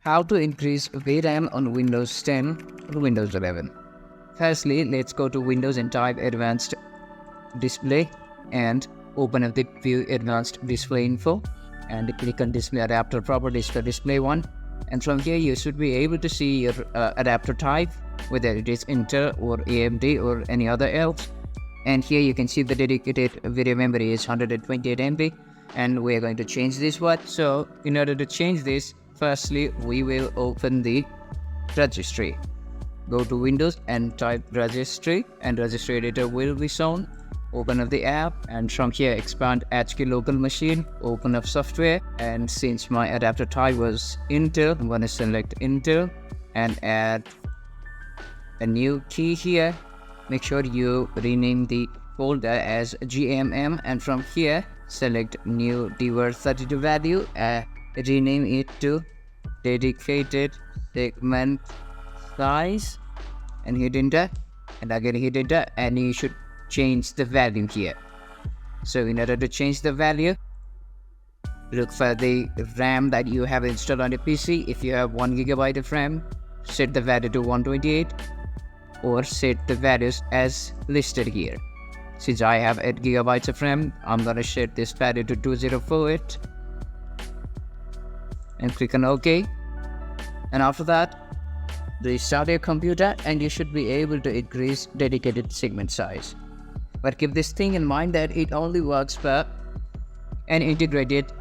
How to increase VRAM on Windows 10 or Windows 11. Firstly, let's go to Windows and type Advanced Display and open up the View Advanced Display Info and click on Display Adapter Properties for Display 1. And from here you should be able to see your adapter type, whether it is Intel or AMD or any other else. And here you can see the dedicated video memory is 128 MB, and we are going to change this one. So in order to change this, firstly we will open the registry. Go to Windows and type registry, and registry editor will be shown. Open up the app, and from here expand HK local machine, open up software, and since my adapter type was Intel, I'm going to select Intel and add a new key here. Make sure you rename the folder as GMM, and from here select new DWORD 32 value, rename it to dedicated segment size, and hit enter, and again hit enter, and you should change the value here. So in order to change the value, look for the RAM that you have installed on your PC. If you have 1 GB of RAM, set the value to 128 or set the values as listed here. Since I have 8 GB of RAM, I'm gonna set this value to 2048 and click on OK. And after that, restart your computer and you should be able to increase dedicated segment size. But keep this thing in mind that it only works for an integrated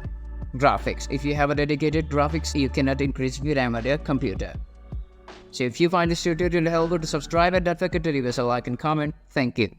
graphics. If you have a dedicated graphics, you cannot increase VRAM on your computer. So if you find this tutorial helpful, to subscribe and don't forget to leave us a like and comment. Thank you.